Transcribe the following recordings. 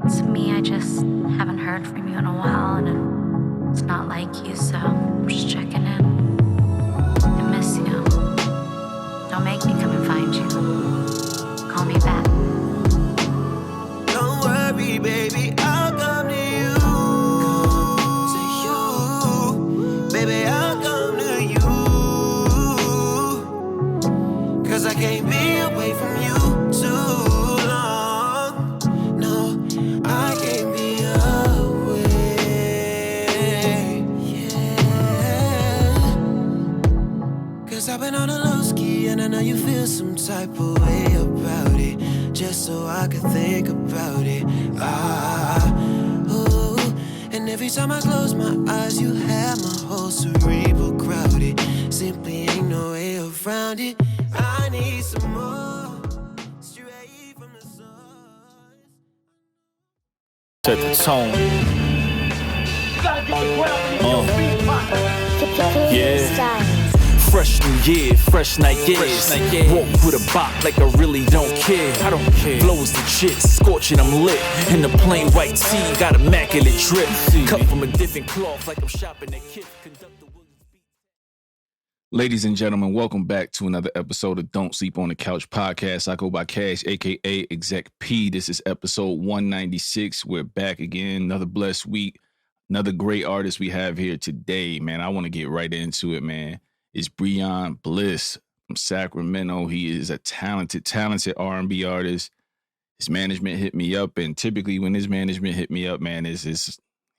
To me, I just haven't heard from you in a while, and it's not like you, so I'm just checking in. I miss you. Don't make me come and find you. Call me back. Don't worry, baby, I'll come to you. Baby, I'll come to you. 'Cause I can't be away from you too long. No, I can't be away. Yeah. 'Cause I've been on a low ski and I know you feel some type of way about it. Just so I could think about it. Ooh. And every time I close my eyes, you have my whole cerebral crowded. Simply ain't no way around it. I need some more, straight from the source. Set the tone. Yeah. Fresh new year, fresh night, yeah. Walk with a bop like I really don't care. I don't care. Blows the shit, scorching, I'm lit. In the plain white tee, got immaculate drip. Cut from a different cloth like I'm shopping at Kith. Ladies and gentlemen, welcome back to another episode of Don't Sleep on the Couch podcast. I go by Cash, a.k.a. Exec P. This is episode 196. We're back again. Another blessed week. Another great artist we have here today, man. I want to get right into it, man. It's Breyan Bliss from Sacramento. He is a talented R&B artist. His management hit me up, and typically when his management hit me up, man,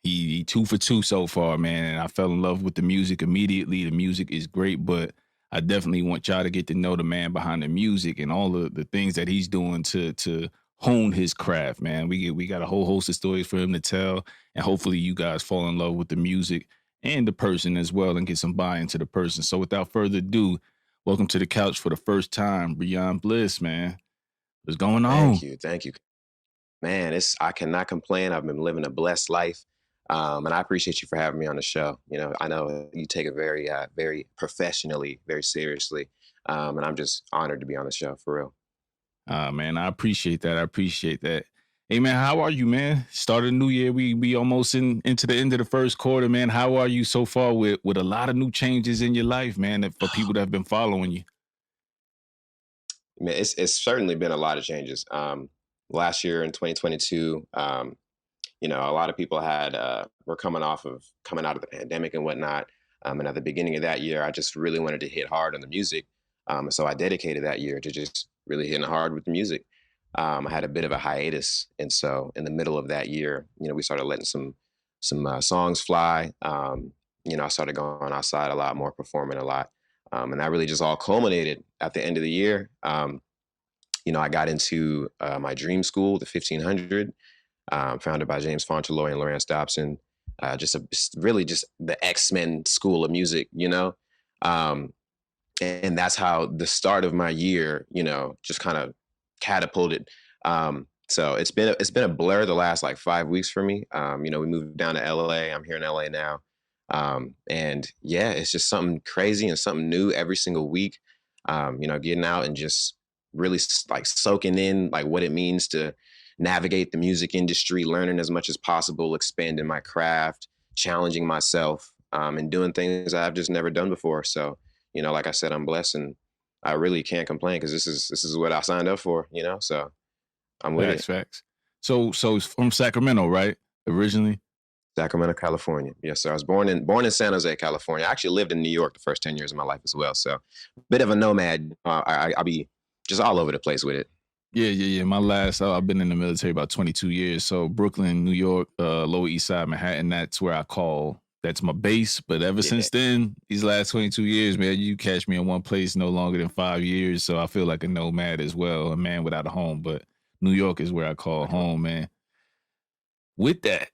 he 2 for 2 so far, man. And I fell in love with the music immediately. The music is great, but I definitely want y'all to get to know the man behind the music and all the things that he's doing to hone his craft, man. We got a whole host of stories for him to tell, and hopefully you guys fall in love with the music and the person as well and get some buy-in to the person. So without further ado, welcome to the couch for the first time, Breyan Bliss, man. What's going on? Thank you. Man, I cannot complain. I've been living a blessed life. And I appreciate you for having me on the show. You know, I know you take it very, very professionally, very seriously. And I'm just honored to be on the show, for real. Man, I appreciate that. Hey, man, how are you, man? Started a new year. We almost into the end of the first quarter, man. How are you so far with a lot of new changes in your life, man, for people that have been following you? Man, it's certainly been a lot of changes. Last year in 2022, you know, a lot of people were coming out of the pandemic and whatnot. And at the beginning of that year, I just really wanted to hit hard on the music. So I dedicated that year to just really hitting hard with the music. I had a bit of a hiatus. And so in the middle of that year, you know, we started letting some songs fly. You know, I started going outside a lot more, performing a lot. And that really just all culminated at the end of the year. You know, I got into my dream school, the 1500, founded by James Fauntleroy and Lawrence Dobson. Really just the X-Men school of music, you know? And that's how the start of my year, you know, just kind of catapulted. So it's been a blur the last like 5 weeks for me. You know, we moved down to LA. I'm here in LA now. And yeah, it's just something crazy and something new every single week. You know, getting out and just really like soaking in like what it means to navigate the music industry, learning as much as possible, expanding my craft, challenging myself, and doing things I've just never done before. So, you know, like I said, I'm blessed and I really can't complain because this is what I signed up for, you know, so I'm with it. Facts. So it's from Sacramento, right? Originally? Sacramento, California. Yes, sir. I was born in San Jose, California. I actually lived in New York the first 10 years of my life as well. So a bit of a nomad. I'll be just all over the place with it. Yeah. I've been in the military about 22 years. So Brooklyn, New York, Lower East Side, Manhattan, that's my base. But ever since then, these last 22 years, man, you catch me in one place no longer than 5 years. So I feel like a nomad as well, a man without a home. But New York is where I call home, man. With that,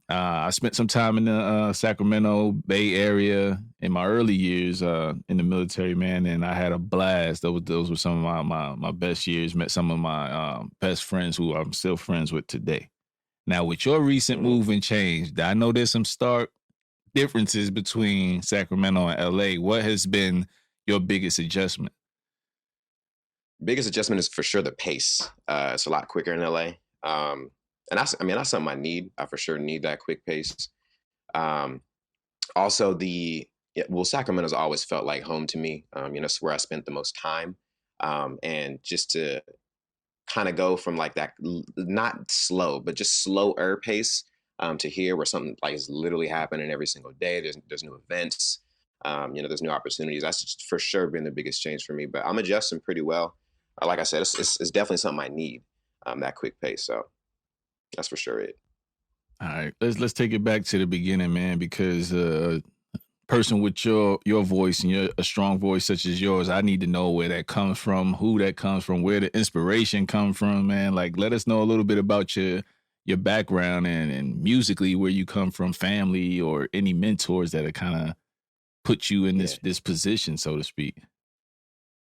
I spent some time in the Sacramento Bay Area in my early years in the military, man, and I had a blast. Those were some of my best years. Met some of my best friends who I'm still friends with today. Now, with your recent move and change, I know there's some stark differences between Sacramento and LA. What has been your biggest adjustment? Biggest adjustment is for sure the pace. It's a lot quicker in LA. And that's something I need. I for sure need that quick pace. Um, Also, Sacramento's always felt like home to me. It's where I spent the most time. And just to kind of go from like that, not slow, but just slower pace, to here where something like is literally happening every single day. There's new events. There's new opportunities. That's just for sure been the biggest change for me. But I'm adjusting pretty well. Like I said, it's definitely something I need. That quick pace. So that's for sure it. All right, let's take it back to the beginning, man, because person with your voice and a strong voice such as yours, I need to know where that comes from, who that comes from, where the inspiration comes from, man. Like, let us know a little bit about your background and musically where you come from, family, or any mentors that have kind of put you in this position, so to speak.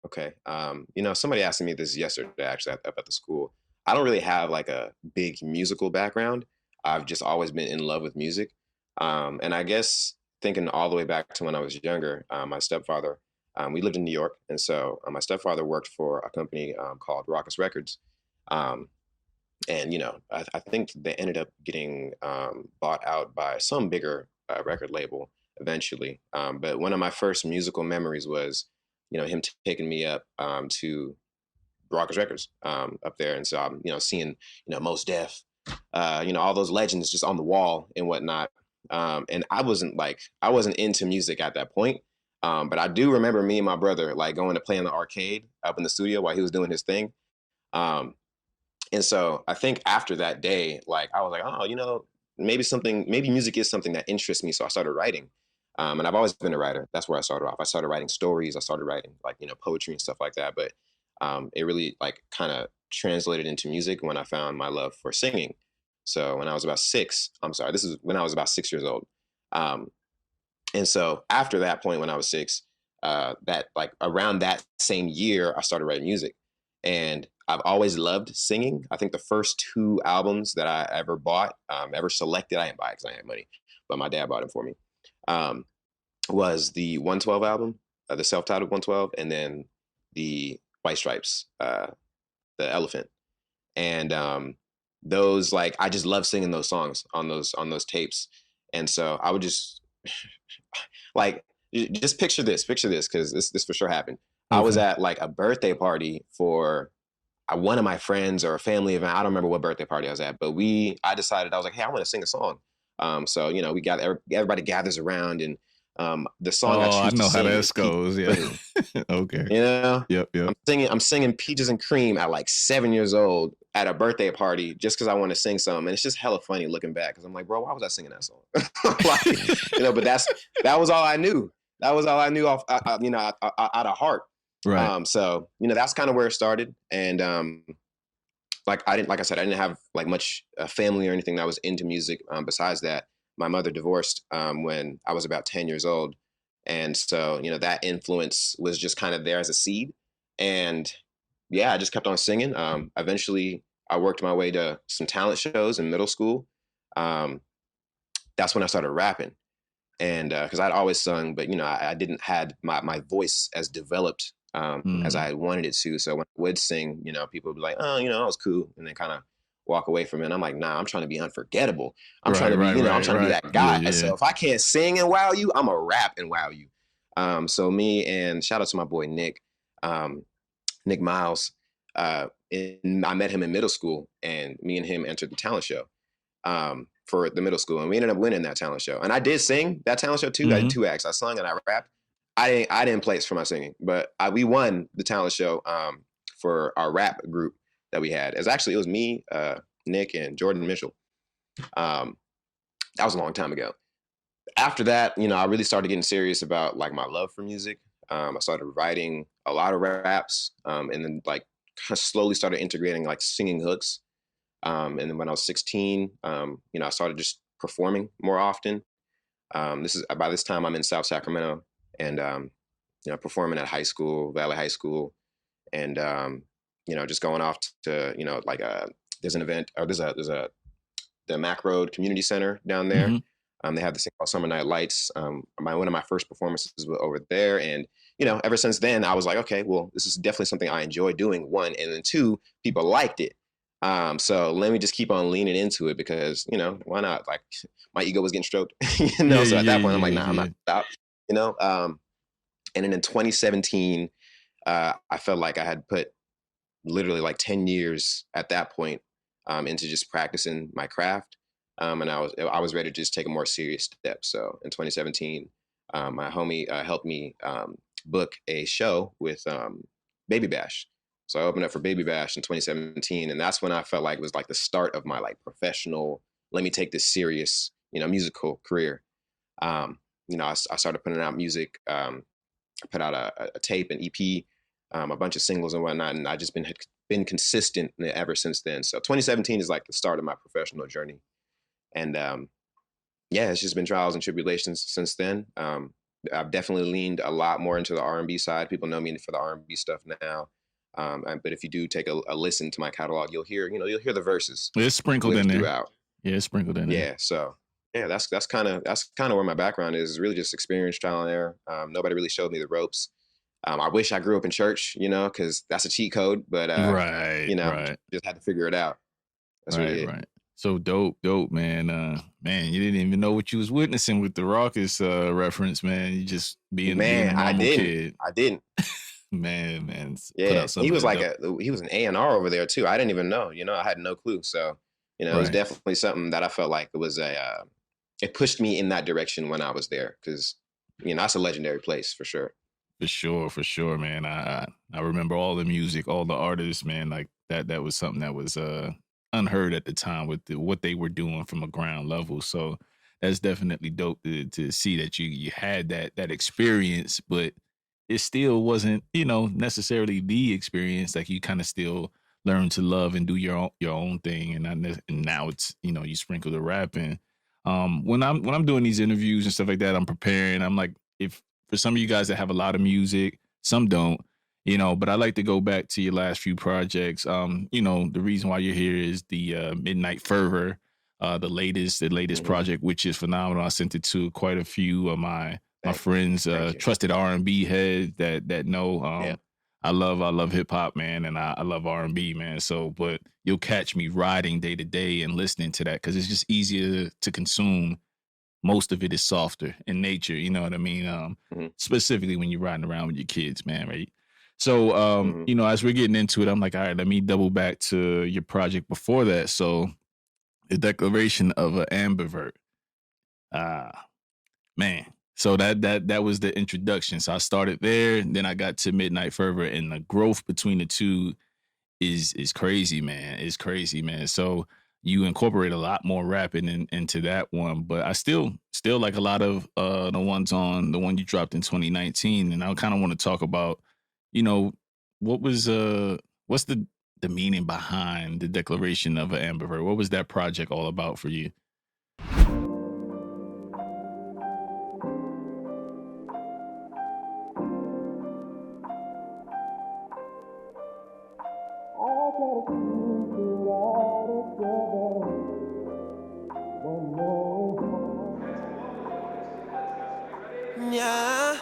Okay. Somebody asked me this yesterday, actually, up at the school. I don't really have like a big musical background. I've just always been in love with music. And I guess thinking all the way back to when I was younger, my stepfather, we lived in New York. And so my stepfather worked for a company called Raucous Records. Um, I think they ended up getting bought out by some bigger record label eventually. But one of my first musical memories was, him taking me up to Raucous Records up there. And so I'm, seeing, Mos Def, all those legends just on the wall and whatnot. And I wasn't into music at that point. But I do remember me and my brother like going to play in the arcade up in the studio while he was doing his thing. And so I think after that day, like I was like, oh, maybe music is something that interests me. So I started writing. And I've always been a writer. That's where I started off. I started writing stories. I started writing like, poetry and stuff like that. But it really like kind of translated into music when I found my love for singing. So when I was about this is when I was about 6 years old. And so after that point, when I was 6, that like around that same year, I started writing music. And I've always loved singing. I think the first 2 albums that I ever bought, ever selected, I didn't buy it because I didn't have money, but my dad bought it for me, was the 112 album, the self-titled 112, and then the White Stripes, the Elephant. And those, like, I just love singing those songs on those tapes. And so I would just like, just picture this, because this for sure happened. Okay. I was at like a birthday party for one of my friends or a family event. I don't remember what birthday party I was at, but I decided, I was like, hey, I want to sing a song. So, we got everybody gathers around, and the song I choose to sing. I know how that goes. Yeah. Okay. Yep. I'm singing Peaches and Cream at like 7 years old at a birthday party just because I want to sing something. And it's just hella funny looking back because I'm like, bro, why was I singing that song? But that was all I knew. That was all I knew off, out of heart. Right. So, that's kind of where it started. And like I didn't have like much family or anything that was into music. Besides that, my mother divorced when I was about 10 years old. And so, that influence was just kind of there as a seed. And yeah, I just kept on singing. Eventually, I worked my way to some talent shows in middle school. That's when I started rapping. And because I'd always sung, but, I didn't had my voice as developed as I had wanted it to. So when I would sing, people would be like, oh, that was cool. And then kind of walk away from it. And I'm like, nah, I'm trying to be unforgettable. I'm trying to be, I'm trying to be that guy. Yeah. So if I can't sing and wow you, I'm a rap and wow you. So me, and shout out to my boy, Nick Miles. I met him in middle school, and me and him entered the talent show for the middle school. And we ended up winning that talent show. And I did sing that talent show too. Mm-hmm. I did 2 acts. I sung and I rapped. I didn't place for my singing, but we won the talent show for our rap group that we had. It was me, Nick, and Jordan Mitchell. That was a long time ago. After that, I really started getting serious about like my love for music. I started writing a lot of raps, and then like slowly started integrating like singing hooks. And then when I was 16, I started just performing more often. By this time I'm in South Sacramento, and performing at high school, Valley High School, and just going off to there's an event, or the Mac Road Community Center down there. Mm-hmm. They have this thing called Summer Night Lights. One of my first performances was over there, and ever since then I was like, okay, well, this is definitely something I enjoy doing. 1, and then 2, people liked it. So let me just keep on leaning into it because, why not? Like my ego was getting stroked, Yeah, So at yeah, that point, I'm like, yeah, nah, I'm yeah. not stop, and then in 2017, I felt like I had put literally like 10 years at that point into just practicing my craft. And I was ready to just take a more serious step. So in 2017, my homie helped me book a show with Baby Bash. So I opened up for Baby Bash in 2017, and that's when I felt like it was like the start of my like professional. Let me take this serious, musical career. I started putting out music. Put out a tape, an EP, a bunch of singles and whatnot, and I just been consistent ever since then. So 2017 is like the start of my professional journey, and yeah, it's just been trials and tribulations since then. I've definitely leaned a lot more into the R&B side. People know me for the R&B stuff now. But if you do take a listen to my catalog, you'll hear the verses It's sprinkled live in there. throughout. Yeah, it's sprinkled in there. Yeah, so yeah, that's kind of where my background is really just experience, trial and error. Nobody really showed me the ropes. I wish I grew up in church, because that's a cheat code, but Right, right, just had to figure it out. That's really it. right. So dope, man. Man, you didn't even know what you was witnessing with the Raucous reference, man. You just being a normal kid. I didn't. Man. Put Yeah, out some he of was that like he was an A&R over there too. I didn't even know. I had no clue. So it was Right. definitely something that I felt like it was it pushed me in that direction when I was there because that's a legendary place for sure. For sure, man. I remember all the music, all the artists, man. Like that was something that was unheard at the time with what they were doing from a ground level. So that's definitely dope to see that you had that experience, but it still wasn't necessarily the experience. Like you kind of still learn to love and do your own thing, and now it's you sprinkle the rap in. When I'm doing these interviews and stuff like that, I'm preparing. I'm like, if for some of you guys that have a lot of music, some don't, but I like to go back to your last few projects. The reason why you're here is the Midnight Fervor, the latest project, which is phenomenal. I sent it to quite a few of my friends, trusted R&B heads that know. Yeah. I love hip hop, man, and I love R&B, man. So, but you'll catch me riding day to day and listening to that because it's just easier to consume. Most of it is softer in nature, you know what I mean? Specifically when you're riding around with your kids, man, right? So, as we're getting into it, I'm like, all right, let me double back to your project before that. So, the Declaration of an Ambivert. Man. So that was the introduction. So I started there, and then I got to Midnight Fervor, and the growth between the two is crazy, man. It's crazy, man. So you incorporate a lot more rapping into that one, but I still like a lot of the one you dropped in 2019, and I kind of want to talk about, what's the meaning behind the Declaration of an Ambivert? What was that project all about for you? Yeah,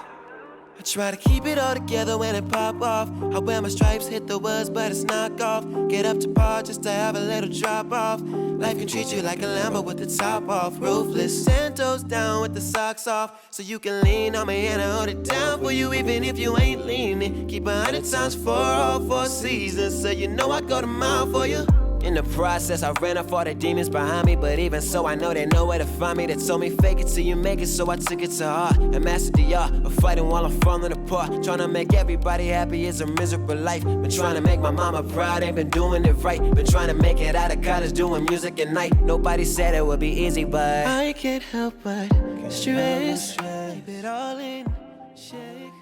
I try to keep it all together when it pop off. I wear my stripes, hit the woods, but it's knock off. Get up to par just to have a little drop off. Life can treat you like a Lambo with the top off. Roofless, Santos down with the socks off. So you can lean on me and I hold it down for you even if you ain't leaning. Keep 100 times 4 all 4 seasons, so you know I go to mile for you. In the process, I ran off all the demons behind me, but even so, I know they know where to find me. They told me fake it till you make it, so I took it to heart and mastered the art of fighting while I'm falling apart. Trying to make everybody happy is a miserable life. Been trying to make my mama proud, ain't been doing it right. Been trying to make it out of college, doing music at night. Nobody said it would be easy, but I can't help but stress. Keep it all in shake.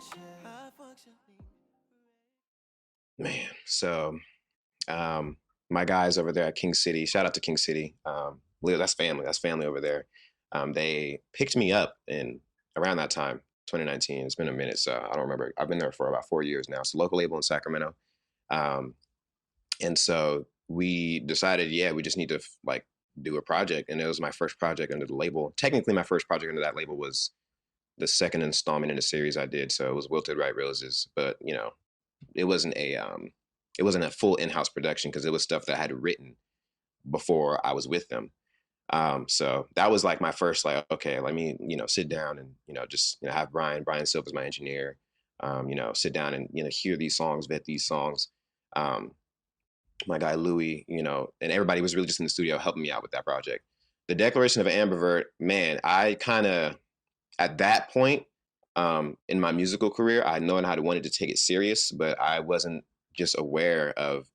Man, so my guys over there at King City, shout out to King City. That's family. That's family over there. They picked me up in around that time, 2019. It's been a minute, so I don't remember. I've been there for about 4 years now. It's a local label in Sacramento. And so we decided, we just need to do a project. And it was my first project under the label. Technically, my first project under that label was the second installment in a series I did. So it was Wilted Right Roses, but it wasn't it wasn't a full in-house production because it was stuff that I had written before I was with them. So that was like my first, like, okay, let me, sit down and, just, have Brian Silva's my engineer, sit down and, hear these songs, vet these songs. My guy, Louis, and everybody was really just in the studio helping me out with that project. The Declaration of Ambivert, man, I kind of, at that point, in my musical career, I know how to wanted to take it serious, but I wasn't just aware of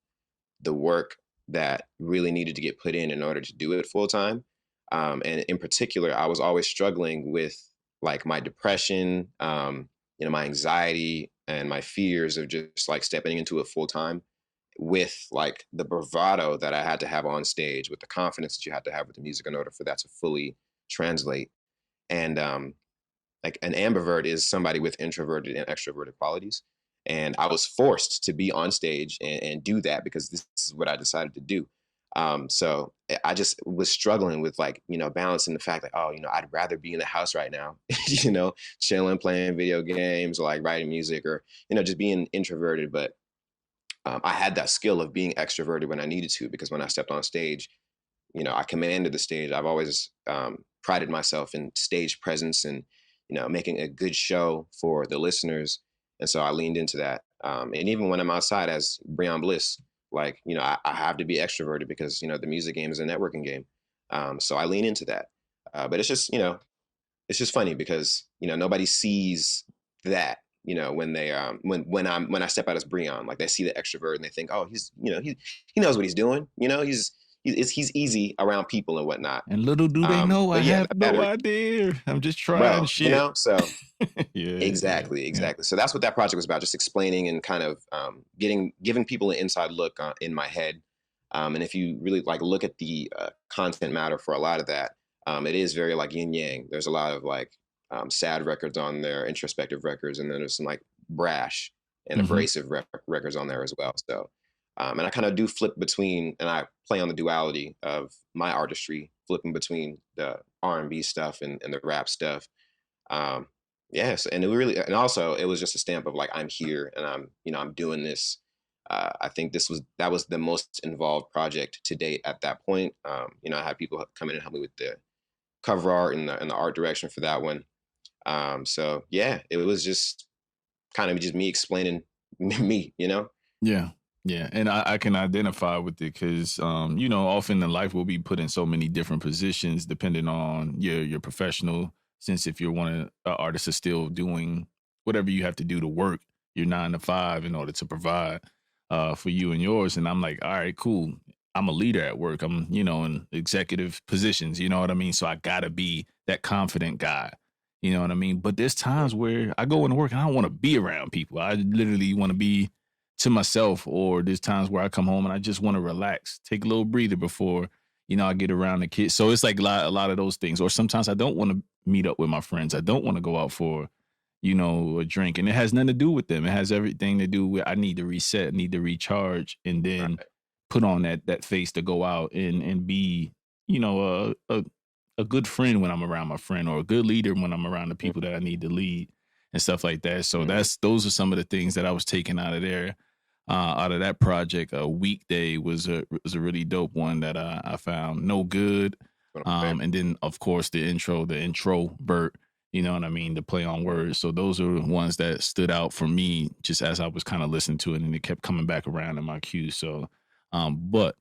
the work that really needed to get put in order to do it full time. And in particular, I was always struggling with like my depression, my anxiety and my fears of just like stepping into it full time with like the bravado that I had to have on stage, with the confidence that you had to have with the music in order for that to fully translate. And like an ambivert is somebody with introverted and extroverted qualities. And I was forced to be on stage and do that because this is what I decided to do. So I just was struggling with like, balancing the fact that, I'd rather be in the house right now, chilling, playing video games, or like writing music, or, just being introverted. But I had that skill of being extroverted when I needed to, because when I stepped on stage, I commanded the stage. I've always prided myself in stage presence and, making a good show for the listeners. And so I leaned into that. And even when I'm outside as Breyan Bliss, like, I have to be extroverted because, the music game is a networking game. So I lean into that. But it's just, it's just funny because, nobody sees that, when they, when I step out as Breyan, like they see the extrovert and they think, oh, he's, he knows what he's doing. He's easy around people and whatnot. And little do they know, I have no idea. I'm just trying shit. So yeah, exactly. So that's what that project was about, just explaining and kind of giving people an inside look in my head. And if you really like look at the content matter for a lot of that, it is very like yin yang. There's a lot of like sad records on there, introspective records, and then there's some like brash and abrasive records on there as well. So and I kind of do flip between, and I play on the duality of my artistry, flipping between the R&B stuff and the rap stuff. Yes, and it really, and also it was just a stamp of like, I'm here and I'm doing this. I think that was the most involved project to date at that point. I had people come in and help me with the cover art and the art direction for that one. So yeah, it was just kind of just me explaining me, Yeah, and I can identify with it because, often in life we'll be put in so many different positions depending on your professional. Since if you're one of artists is still doing whatever you have to do to work your 9 to 5 in order to provide for you and yours. And I'm like, all right, cool. I'm a leader at work. I'm, in executive positions, you know what I mean? So I gotta be that confident guy. You know what I mean? But there's times where I go into work and I don't want to be around people. I literally want to be to myself, or there's times where I come home and I just want to relax, take a little breather before, I get around the kids. So it's like a lot of those things. Or sometimes I don't want to meet up with my friends. I don't want to go out for, a drink. And it has nothing to do with them. It has everything to do with I need to reset, need to recharge, and then put on that face to go out and be, a good friend when I'm around my friend, or a good leader when I'm around the people that I need to lead and stuff like that. So those are some of the things that I was taking out of there. Out of that project, a Weekday was a really dope one that I found. No Good, and then of course the introvert, you know what I mean, the play on words. So those are ones that stood out for me just as I was kind of listening to it, and it kept coming back around in my queue. So, but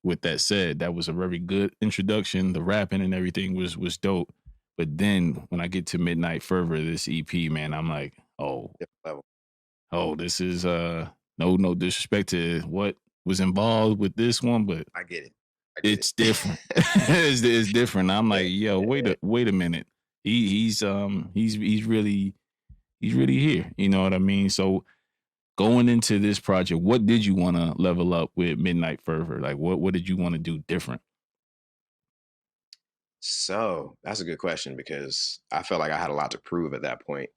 with that said, that was a very good introduction. The rapping and everything was dope. But then when I get to Midnight Fervor, this EP, man, I'm like, this is no disrespect to what was involved with this one, but I get it. It's different. it's different. I'm like, yo, wait a minute. He's really here. You know what I mean? So going into this project, what did you want to level up with Midnight Fervor? Like, what did you want to do different? So that's a good question, because I felt like I had a lot to prove at that point.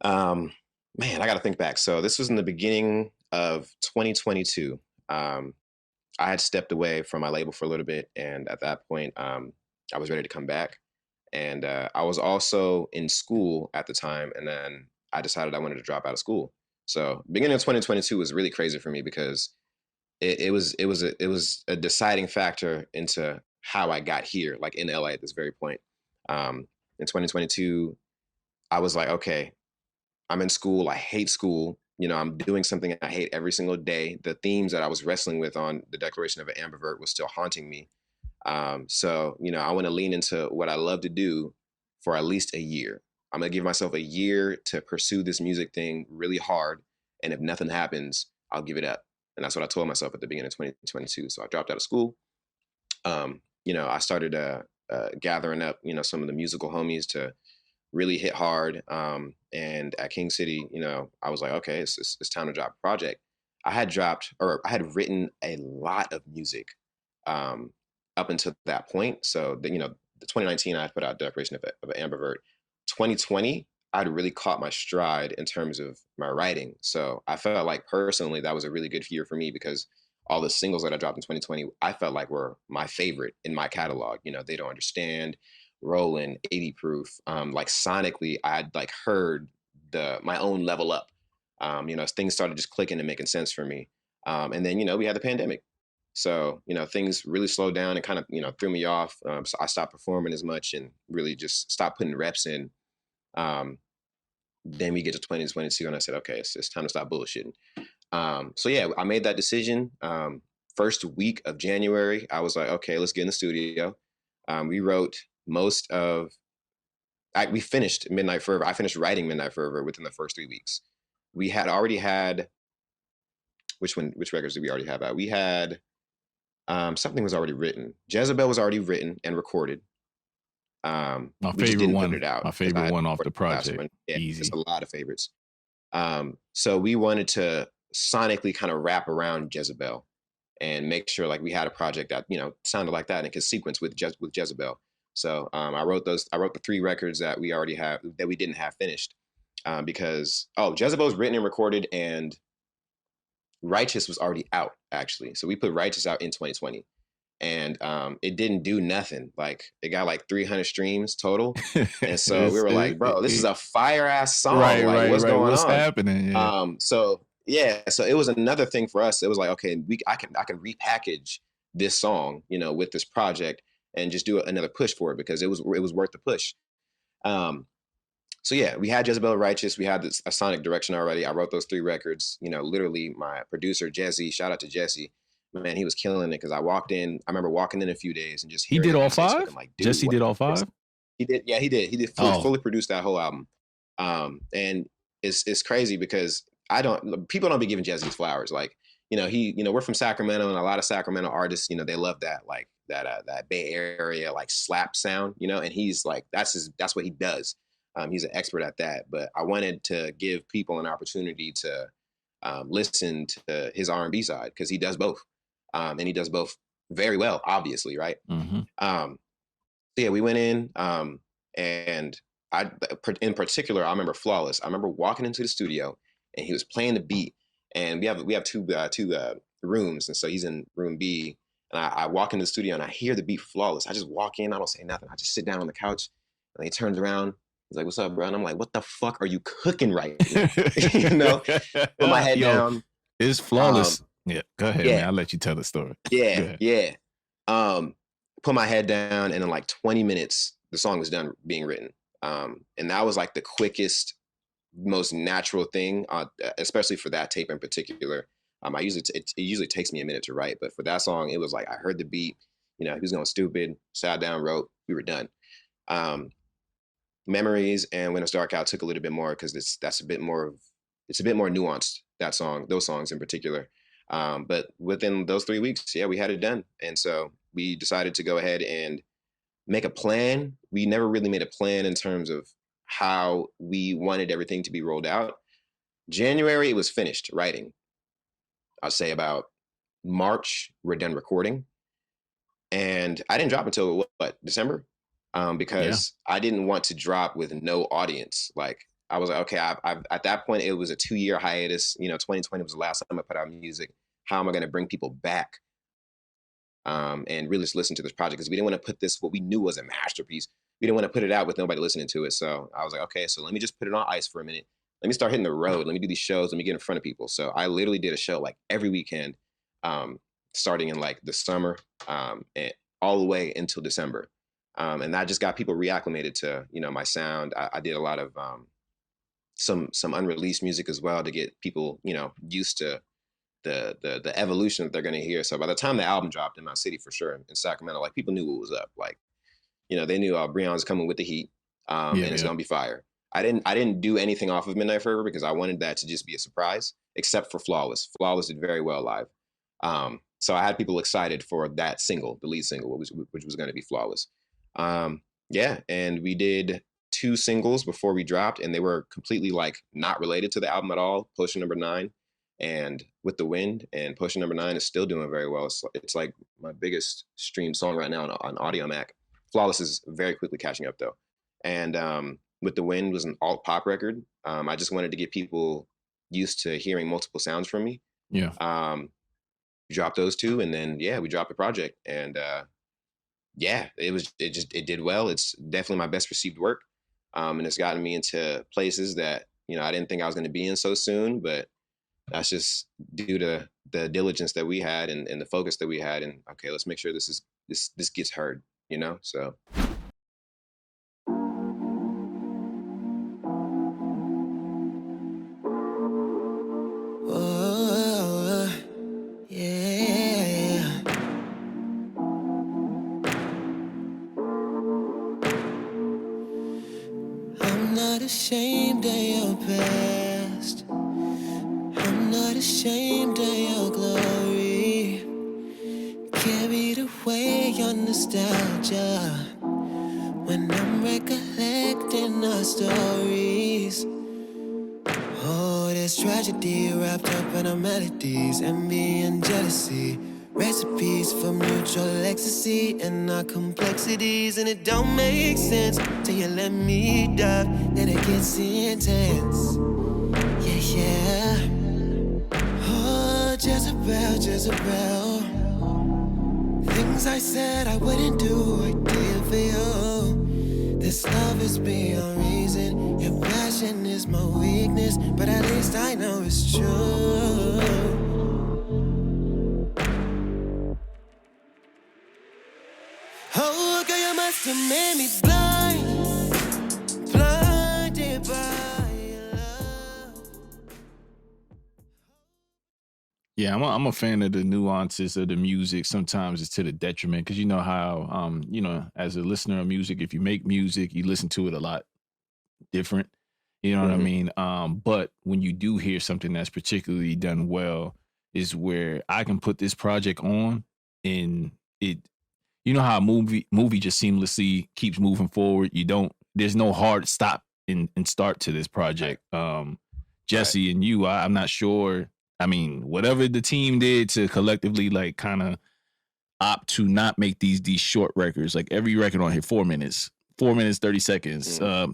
Man, I got to think back. So this was in the beginning of 2022. I had stepped away from my label for a little bit, and at that point, I was ready to come back. And I was also in school at the time, and then I decided I wanted to drop out of school. So beginning of 2022 was really crazy for me because it was a deciding factor into how I got here, like in LA at this very point. In 2022, I was like, okay, I'm in school. I hate school. You know, I'm doing something I hate every single day. The themes that I was wrestling with on the Declaration of an Ambivert was still haunting me. So, you know, I want to lean into what I love to do for at least a year. I'm going to give myself a year to pursue this music thing really hard. And if nothing happens, I'll give it up. And that's what I told myself at the beginning of 2022. So I dropped out of school. You know, I started gathering up, you know, some of the musical homies to really hit hard. And at King City, you know, I was like, okay, it's time to drop a project. I had written a lot of music up until that point. So, you know, the 2019, I put out Declaration of an Ambivert. 2020, I'd really caught my stride in terms of my writing. So I felt like personally that was a really good year for me because all the singles that I dropped in 2020, I felt like were my favorite in my catalog. You know, They Don't Understand, Rollin', 80 Proof. Like sonically, I'd like heard my own level up. You know, things started just clicking and making sense for me. And then, you know, we had the pandemic. So, you know, things really slowed down and kind of, you know, threw me off. So I stopped performing as much and really just stopped putting reps in. Then we get to 2022 and I said, okay, it's time to stop bullshitting. So yeah, I made that decision. First week of January, I was like, okay, let's get in the studio. We wrote we finished Midnight Fervor. I finished writing Midnight Fervor within the first 3 weeks. We had already had, which records did we already have out? We had, something was already written. Jezebel was already written and recorded. My we just favorite didn't one. put it out. My favorite one off the project. Yeah, Easy. there's a lot of favorites. So we wanted to sonically kind of wrap around Jezebel and make sure like we had a project that, you know, sounded like that and could sequence with Jezebel. So I wrote the 3 records that we already have, that we didn't have finished, because Jezebel was written and recorded, and Righteous was already out actually. So we put Righteous out in 2020. And it didn't do nothing. Like it got like 300 streams total, and so we were like, "Bro, this is a fire ass song. Like, what's going on? What's happening?" Yeah. So it was another thing for us. It was like, okay, I can repackage this song, you know, with this project, and just do another push for it because it was worth the push. So yeah, we had Jezebel Righteous. We had a sonic direction already. I wrote those 3 records. You know, literally my producer Jesse, shout out to Jesse. Man, he was killing it because I remember walking in a few days and just he did all 5. Like, Jesse did all 5. He did. Yeah, he did. He did fully produced that whole album. And it's crazy because people don't be giving Jesse flowers. Like, you know, we're from Sacramento, and a lot of Sacramento artists, you know, they love that like that Bay Area like slap sound, you know, and he's like that's what he does. He's an expert at that. But I wanted to give people an opportunity to listen to his R&B side because he does both. And he does both very well, obviously, right? Mm-hmm. So yeah, we went in, and in particular, I remember Flawless. I remember walking into the studio, and he was playing the beat, and we have two rooms, and so he's in room B, and I walk into the studio, and I hear the beat Flawless. I just walk in, I don't say nothing, I just sit down on the couch, and he turns around. He's like, "What's up, bro?" And I'm like, "What the fuck are you cooking right now?" You know, put my head down. It's Flawless. Yeah, go ahead, man. I'll let you tell the story. Yeah. Put my head down, and in like 20 minutes, the song was done being written. And that was like the quickest, most natural thing, especially for that tape in particular. It usually takes me a minute to write, but for that song, it was like I heard the beat. You know, he was going stupid. Sat down, wrote. We were done. Memories and When It's Dark Out took a little bit more because it's a bit more nuanced. Those songs in particular. But within those 3 weeks, yeah, we had it done. And so we decided to go ahead and make a plan. We never really made a plan in terms of how we wanted everything to be rolled out. January, it was finished writing. I'll say about March, we're done recording. And I didn't drop until December? Because I didn't want to drop with no audience. Like I was like, okay, at that point, it was a 2-year hiatus. You know, 2020 was the last time I put out music. How am I going to bring people back and really just listen to this project? Because we didn't want to put this, what we knew was a masterpiece. We didn't want to put it out with nobody listening to it. So I was like, okay, so let me just put it on ice for a minute. let me start hitting the road. Let me do these shows. Let me get in front of people. So I literally did a show like every weekend, starting in like the summer, and all the way until December. And that just got people reacclimated to, my sound. I did a lot of some unreleased music as well to get people, used to the evolution that they're going to hear. So by the time the album dropped in my city, for sure, in Sacramento, like people knew what was up. Like, they knew Breyan's coming with the heat, and it's going to be fire. I didn't do anything off of Midnight Fervor because I wanted that to just be a surprise, except for Flawless. Flawless did very well live. So I had people excited for that single, the lead single, which was going to be Flawless. And we did 2 singles before we dropped, and they were completely like not related to the album at all. Potion Number 9 and With the Wind, and Potion Number 9 is still doing very well. It's like my biggest streamed song right now on Audio Mac. Flawless is very quickly catching up though. And With the Wind was an alt pop record. I just wanted to get people used to hearing multiple sounds from me. Yeah. We dropped those 2, and then we dropped the project, and it did well. It's definitely my best received work, and it's gotten me into places that I didn't think I was going to be in so soon, but that's just due to the diligence that we had and the focus that we had. And okay, let's make sure this gets heard. So. Ashamed of your past. I'm not ashamed of your glory. Carried away your nostalgia when I'm recollecting our stories. Oh, there's tragedy wrapped up in our melodies, envy and jealousy. Recipes for mutual ecstasy and our complexities. And it don't make sense till you let me dive, then it gets intense. Yeah. Oh, Jezebel. Things I said I wouldn't do, I did for you. This love is beyond reason. Your passion is my weakness, but at least I know it's true. Oh, girl, you must have made me blinded by your love. Yeah, I'm a fan of the nuances of the music. Sometimes it's to the detriment because you know how, as a listener of music, if you make music, you listen to it a lot different. You know what I mean? But when you do hear something that's particularly done well, is where I can put this project on and it. You know how a movie just seamlessly keeps moving forward. There's no hard stop and start to this project. Jesse and you, I'm not sure. I mean, whatever the team did to collectively like kind of opt to not make these short records. Like every record on here, 4 minutes, 30 seconds. 3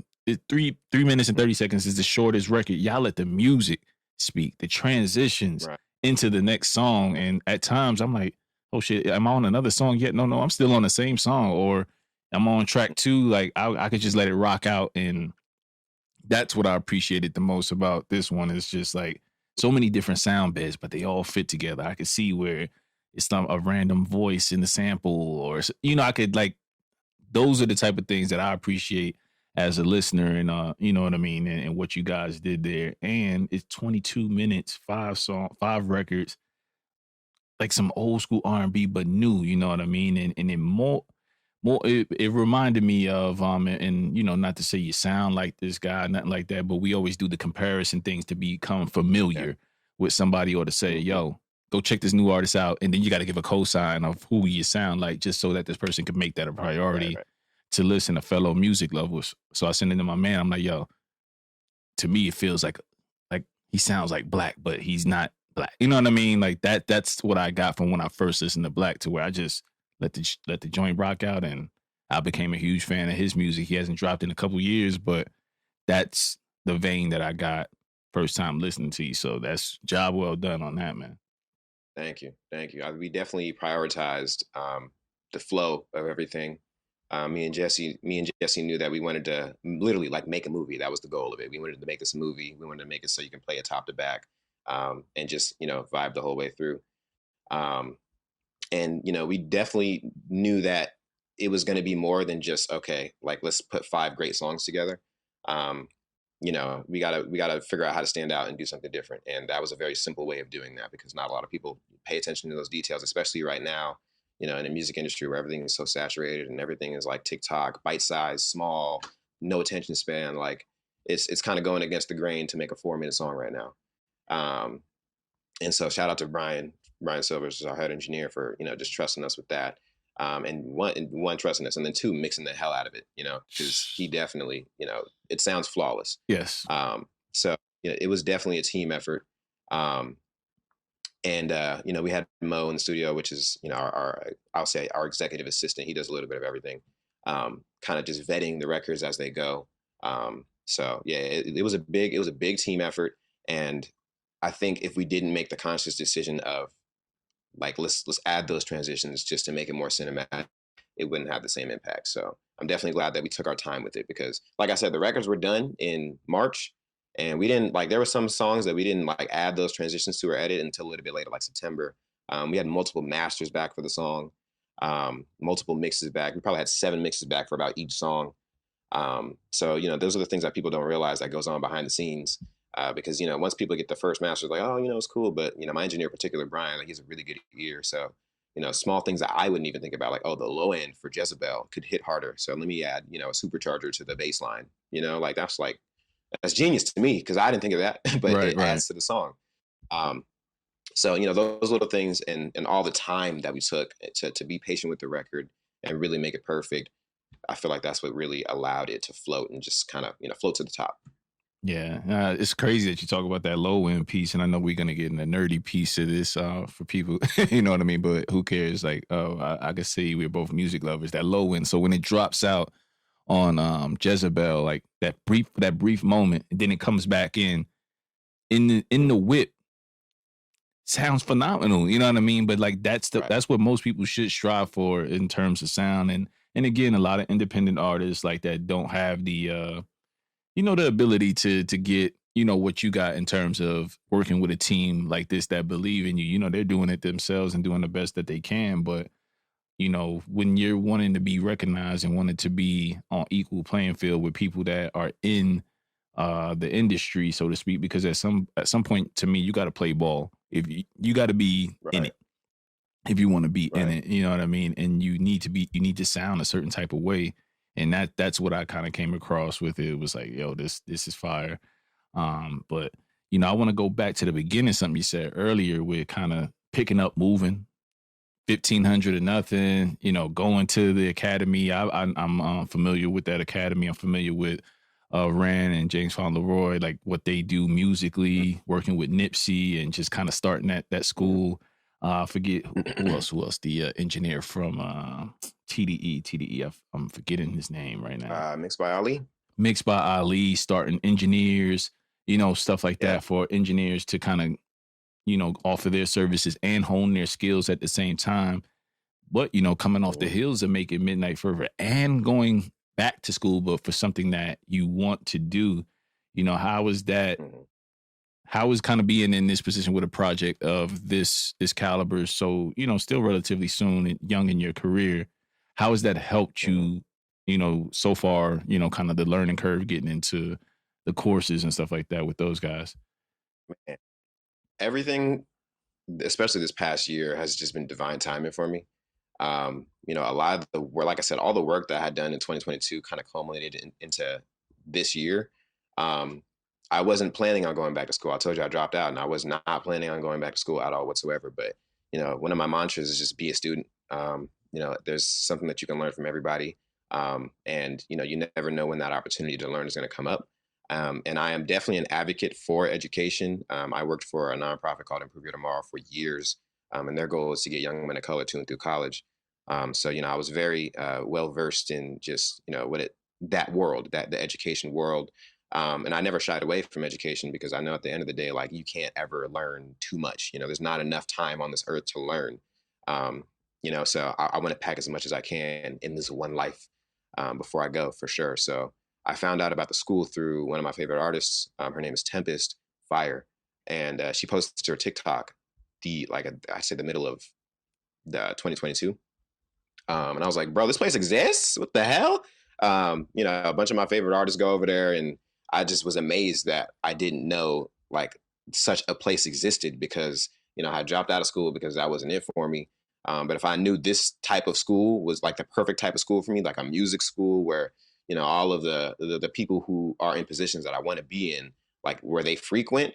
minutes and 30 seconds is the shortest record. Y'all let the music speak, the transitions into the next song. And at times I'm like, oh shit, am I on another song yet? No, I'm still on the same song. Or I'm on track 2. Like I could just let it rock out. And that's what I appreciated the most about this one. Is just like so many different sound beds, but they all fit together. I could see where it's not a random voice in the sample, or I could like, those are the type of things that I appreciate as a listener, and you know what I mean, and what you guys did there. And it's 22 minutes, 5 records, like some old school R&B, but new, you know what I mean? And it more it reminded me of and not to say you sound like this guy, nothing like that, but we always do the comparison things to become familiar with somebody, or to say, yo, go check this new artist out, and then you got to give a cosign of who you sound like, just so that this person can make that a priority to listen to fellow music lovers. So I sent it to my man. I'm like, yo, to me it feels like he sounds like Black, but he's not Black. You know what I mean? Like that's what I got from when I first listened to Black, to where I just let the joint rock out, and I became a huge fan of his music. He hasn't dropped in a couple years, but that's the vein that I got first time listening to you. So that's job well done on that, man. Thank you. We definitely prioritized the flow of everything. Me and Jesse knew that we wanted to literally like make a movie. That was the goal of it. We wanted to make this movie. We wanted to make it so you can play it top to back, and just vibe the whole way through. Um, and we definitely knew that it was going to be more than just, okay, like let's put 5 great songs together. um, we gotta figure out how to stand out and do something different, and that was a very simple way of doing that, because not a lot of people pay attention to those details, especially right now, in the music industry where everything is so saturated and everything is like TikTok, bite size, small, no attention span. Like it's kind of going against the grain to make a 4-minute song right now. um, and so shout out to Brian Silvers, is our head engineer, for just trusting us with that. And one, trusting us, and then two, mixing the hell out of it, because he definitely, it sounds flawless. Yes. So it was definitely a team effort. Um, and we had Mo in the studio, which is our I'll say our executive assistant. He does a little bit of everything, kind of just vetting the records as they go. So yeah, it was a big team effort, and I think if we didn't make the conscious decision of like let's add those transitions just to make it more cinematic, it wouldn't have the same impact. So I'm definitely glad that we took our time with it, because like I said, the records were done in March, and we didn't like, there were some songs that we didn't like add those transitions to or edit until a little bit later, like September. We had multiple masters back for the song, multiple mixes back. We probably had 7 mixes back for about each song. So those are the things that people don't realize that goes on behind the scenes. Because once people get the first master, like, oh, it's cool, but my engineer in particular, Brian, like, he's a really good ear. So small things that I wouldn't even think about, like, oh, the low end for Jezebel could hit harder, so let me add a supercharger to the bass line. That's genius to me, because I didn't think of that, but Right, it adds to the song. So those little things, and all the time that we took to be patient with the record and really make it perfect, I feel like that's what really allowed it to float and just kind of float to the top. Yeah, it's crazy that you talk about that low end piece, and I know we're gonna get in the nerdy piece of this for people, you know what I mean? But who cares? Like, oh, I can see we're both music lovers. That low end, so when it drops out on Jezebel, like that brief moment, and then it comes back in the whip, sounds phenomenal. You know what I mean? But like that's Right. that's what most people should strive for in terms of sound, and again, a lot of independent artists like that don't have the the ability to get, what you got in terms of working with a team like this that believe in you. They're doing it themselves and doing the best that they can. But, when you're wanting to be recognized and wanting to be on equal playing field with people that are in the industry, so to speak, because at some point, to me, you got to play ball. If you got to be in it, if you want to be in it, you know what I mean? And you need to sound a certain type of way. And that's what I kind of came across with it. It was like, yo, this is fire. But I want to go back to the beginning, something you said earlier with kind of picking up, moving, 1,500 or nothing, going to the academy. I'm familiar with that academy. I'm familiar with Ren and James Fauntleroy, like what they do musically, working with Nipsey and just kind of starting that school. Forget who else? The engineer from TDE. I'm forgetting his name right now. Mixed by Ali. Mixed by Ali, starting engineers, stuff like that for engineers to kind of, offer their services and hone their skills at the same time. But, coming off the heels of making Midnight Fervor and going back to school, but for something that you want to do, how is that? How is kind of being in this position with a project of this caliber? So, still relatively soon and young in your career, how has that helped you, so far, kind of the learning curve, getting into the courses and stuff like that with those guys? Everything, especially this past year, has just been divine timing for me. A lot of the work, like I said, all the work that I had done in 2022 kind of culminated into this year. I wasn't planning on going back to school. I told you I dropped out, and I was not planning on going back to school at all whatsoever. But, one of my mantras is just be a student. There's something that you can learn from everybody. And, you never know when that opportunity to learn is going to come up. And I am definitely an advocate for education. I worked for a nonprofit called Improve Your Tomorrow for years. And their goal is to get young men of color to and through college. So, I was very well versed in just, that world, the education world. And I never shied away from education, because I know at the end of the day, like, you can't ever learn too much. There's not enough time on this earth to learn. So I want to pack as much as I can in this one life. before I go, for sure. So I found out about the school through one of my favorite artists. Her name is Tempest Fire, and she posted to her TikTok I said the middle of the 2022. And I was like, bro, this place exists? What the hell? A bunch of my favorite artists go over there, and I just was amazed that I didn't know like such a place existed, because, I dropped out of school because that wasn't it for me. But if I knew this type of school was like the perfect type of school for me, like a music school where, all of the people who are in positions that I want to be in, like where they frequent,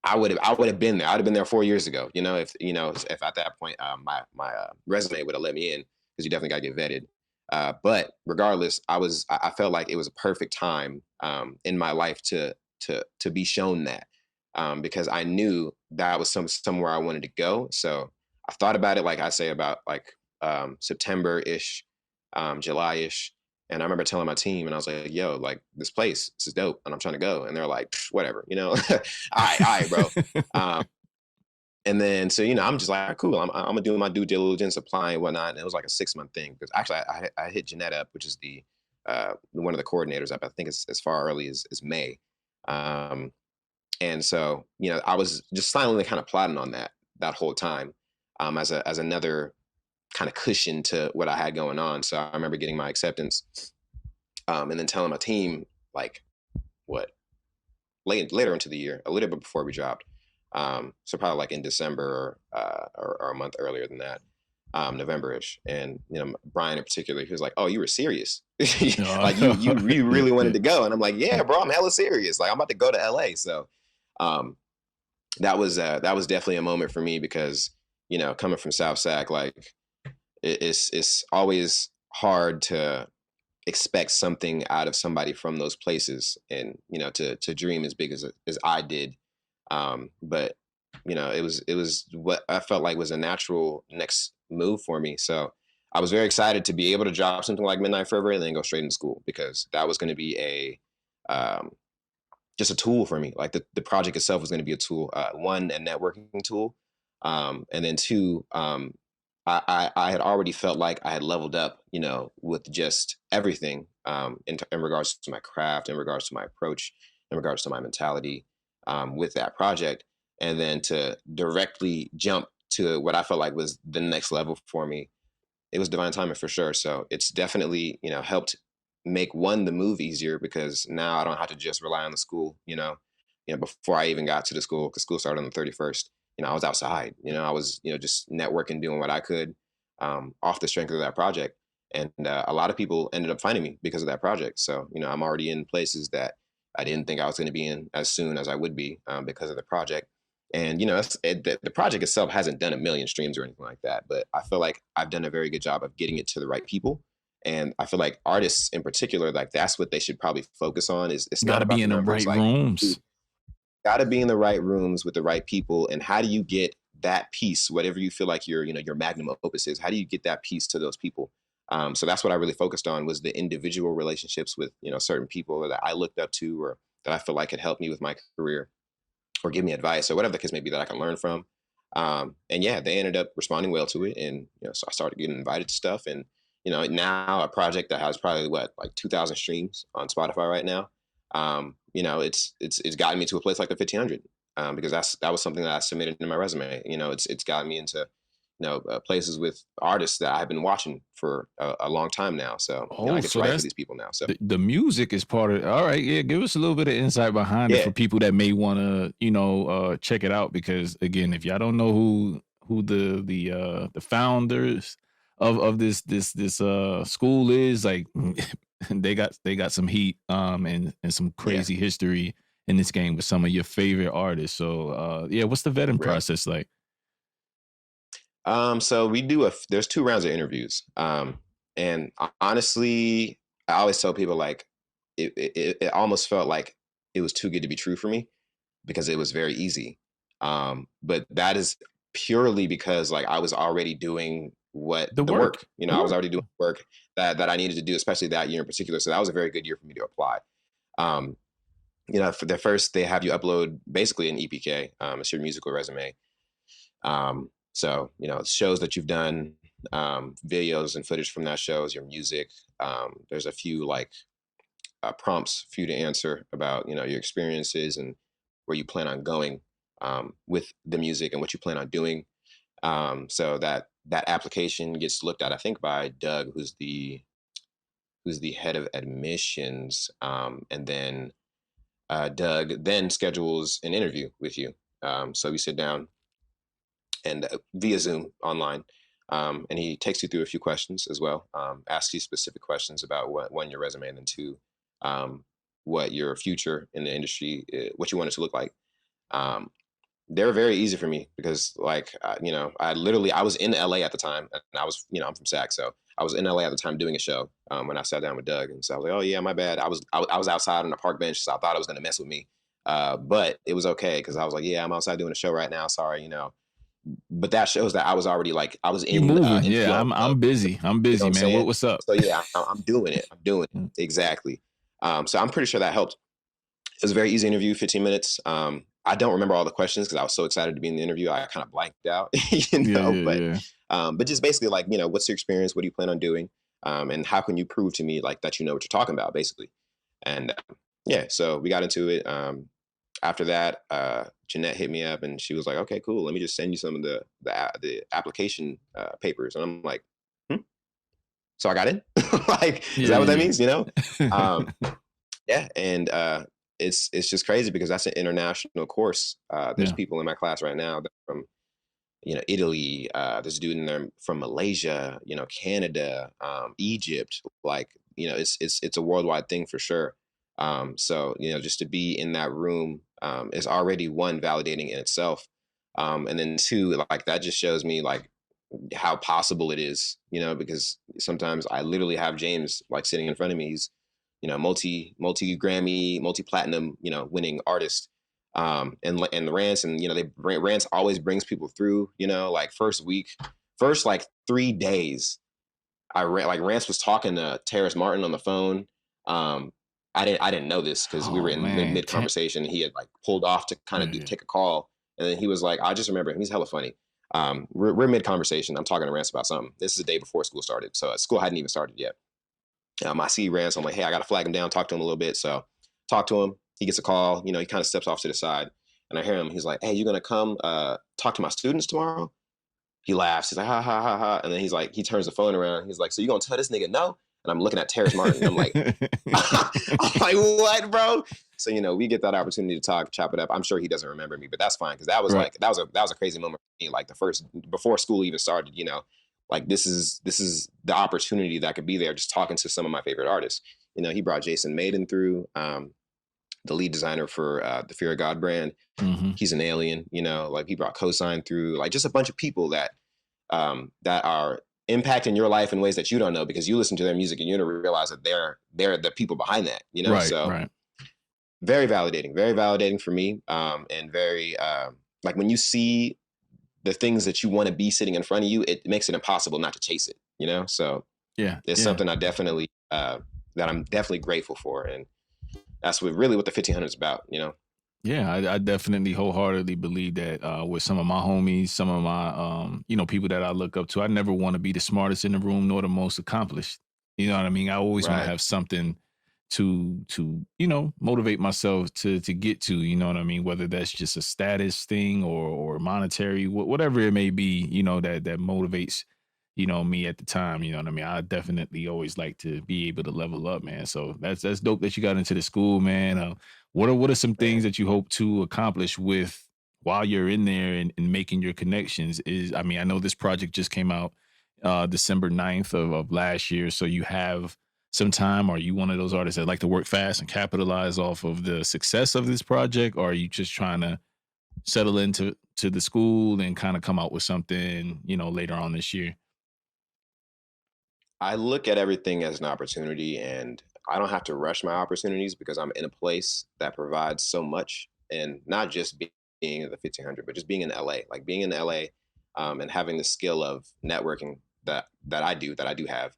I would have been there. I'd have been there 4 years ago. If at that point my resume would have let me in, because you definitely got to get vetted. But regardless, I felt like it was a perfect time in my life to be shown that, because I knew that was somewhere I wanted to go. So I thought about it, like I say, about like September-ish, July-ish. And I remember telling my team, and I was like, yo, like this is dope, and I'm trying to go. And they're like, whatever, all right, bro. And then, so, I'm just like, cool, I'm going to do my due diligence, applying and whatnot. And it was like a 6-month thing, because actually I hit Jeanette up, which is the one of the coordinators up, I think it's as far early as May. And so, I was just silently kind of plotting on that whole time, as another kind of cushion to what I had going on. So I remember getting my acceptance, and then telling my team, like, later into the year, a little bit before we dropped. So probably like in December, or a month earlier than that, November-ish. And, Brian in particular, he was like, oh, you were serious? Like you really wanted to go? And I'm like, yeah, bro, I'm hella serious. Like, I'm about to go to LA. So that was definitely a moment for me, because, coming from South Sac, like it's always hard to expect something out of somebody from those places, and, to dream as big as I did. But it was what I felt like was a natural next move for me. So I was very excited to be able to drop something like Midnight Fervor and then go straight into school, because that was going to be just a tool for me. Like the project itself was going to be a tool, one, a networking tool. And then two, I had already felt like I had leveled up, with just everything, in regards to my craft, in regards to my approach, in regards to my mentality, with that project. And then to directly jump to what I felt like was the next level for me, it was divine timing for sure. So it's definitely, helped make the move easier, because now I don't have to just rely on the school, before I even got to the school, because school started on the 31st. I was outside, I was, just networking, doing what I could, off the strength of that project. And a lot of people ended up finding me because of that project. So, I'm already in places that I didn't think I was going to be in as soon as I would be, because of the project. And, the project itself hasn't done 1 million streams or anything like that, but I feel like I've done a very good job of getting it to the right people. And I feel like artists in particular, like that's what they should probably focus on. It's not about be in the right rooms. Got to be in the right rooms with the right people. And how do you get that piece, whatever you feel like your magnum opus is, how do you get that piece to those people? So that's what I really focused on, was the individual relationships with, certain people that I looked up to, or that I feel like could help me with my career, or give me advice, or whatever the case may be, that I can learn from. And yeah, they ended up responding well to it. And, so I started getting invited to stuff. And, now a project that has probably like 2,000 streams on Spotify right now. It's gotten me to a place like the 1,500, because that was something that I submitted in my resume. It's gotten me into, places with artists that I've been watching for a long time now. So I get to write for these people now. So the music is part of it. All right. Yeah. Give us a little bit of insight behind it for people that may want to, check it out, because again, if y'all don't know who the founders of this school is, like, they got some heat, and some crazy history in this game with some of your favorite artists. So what's the vetting process like? So we there's 2 rounds of interviews. And honestly, I always tell people, like, it almost felt like it was too good to be true for me, because it was very easy. But that is purely because, like, I was already doing the work. I was already doing work that I needed to do, especially that year in particular. So that was a very good year for me to apply. For the first, they have you upload basically an EPK. It's your musical resume. So, it shows that you've done, videos and footage from that show, your music. There's a few like prompts for you to answer about, you know, your experiences and where you plan on going with the music and what you plan on doing. So that application gets looked at, I think, by Doug, who's the head of admissions, and then Doug then schedules an interview with you. So we sit down and via Zoom online, and he takes you through a few questions as well, asks you specific questions about one, your resume, and then two, what your future in the industry, what you want it to look like. They were very easy for me because, like, you know, I was in LA at the time, and I was, you know, I'm from Sac, so I was in LA at the time doing a show when I sat down with Doug, and so I was like, oh yeah, my bad. I was outside on a park bench, so I thought it was gonna mess with me, but it was okay because I was like, yeah, I'm outside doing a show right now. Sorry, you know. But that shows that I was already like I was You in moving? in Yeah, flow. I'm busy. I'm You know busy, what I'm man. saying? What's up? So yeah, I'm doing it. I'm doing it exactly. So I'm pretty sure that helped. It was a very easy interview, 15 minutes. I don't remember all the questions because I was so excited to be in the interview. I kind of blanked out, you Yeah, know. yeah. But just basically like, you know, what's your experience? What do you plan on doing? And how can you prove to me like that you know what you're talking about, basically? And yeah, so we got into it. After that, Jeanette hit me up and she was like, "Okay, cool. Let me just send you some of the application papers." And I'm like, "Hmm? So I got in? Like, is Yeah, that what that yeah. means? You know?" Um, yeah, and it's just crazy because that's an international course. There's Yeah. people in my class right now that from, you know, Italy. There's a dude in there from Malaysia, you know, Canada, Egypt. Like, you know, it's a worldwide thing for sure. So, you know, just to be in that room is already one validating in itself, and then two, like that just shows me like how possible it is, you know, because sometimes I literally have James like sitting in front of me. He's, you know, multi Grammy, multi platinum, you know, winning artist. And Rance, and you know, Rance always brings people through, you know, like first like 3 days, like Rance was talking to Terrace Martin on the phone. I didn't know this because we were Oh in man. mid conversation. He had like pulled off to kind Yeah, of yeah. take a call, and then he was like, I just remember him. He's hella funny. We're mid conversation. I'm talking to Rance about something. This is the day before school started, so school hadn't even started yet. I see Rance. I'm like, hey, I got to flag him down, talk to him a little bit. So talk to him. He gets a call. You know, he kind of steps off to the side, and I hear him. He's like, hey, you gonna come talk to my students tomorrow? He laughs. He's like, ha ha ha ha. And then he's like, he turns the phone around. He's like, so you gonna tell this nigga no? And I'm looking at Terrace Martin. And I'm like, I'm like, what, bro? So, you know, we get that opportunity to talk, chop it up. I'm sure he doesn't remember me, but that's fine because that was Right. like that was a crazy moment for me. Like the first before school even started, you know, like this is the opportunity that could be there just talking to some of my favorite artists. You know, he brought Jason Maiden through, the lead designer for the Fear of God brand. Mm-hmm. He's an alien, you know, like he brought Cosign through, like just a bunch of people that that are impacting your life in ways that you don't know because you listen to their music and you don't realize that they're the people behind that, you know. Right, So right. very validating for me, and very like when you see the things that you want to be sitting in front of you, it makes it impossible not to chase it, you know. So Yeah. it's Yeah. something I definitely that I'm definitely grateful for, and that's what really what the 1500 is about, you know. Yeah, I definitely wholeheartedly believe that with some of my homies, some of my you know, people that I look up to, I never want to be the smartest in the room nor the most accomplished. You know what I mean? I always want to Right. have something to you know, motivate myself to get to, you know what I mean? Whether that's just a status thing or monetary, whatever it may be, you know, that motivates, you know, me at the time, you know what I mean? I definitely always like to be able to level up, man. So that's dope that you got into the school, man. What are some things Man. that you hope to accomplish with while you're in there and making your connections? Is, I mean, I know this project just came out December 9th of last year, so you have some time. Are you one of those artists that like to work fast and capitalize off of the success of this project, or are you just trying to settle into the school and kind of come out with something, you know, later on this year? I look at everything as an opportunity, and I don't have to rush my opportunities because I'm in a place that provides so much, and not just being in the 1500, but just being in LA. Like being in LA, and having the skill of networking that I do have.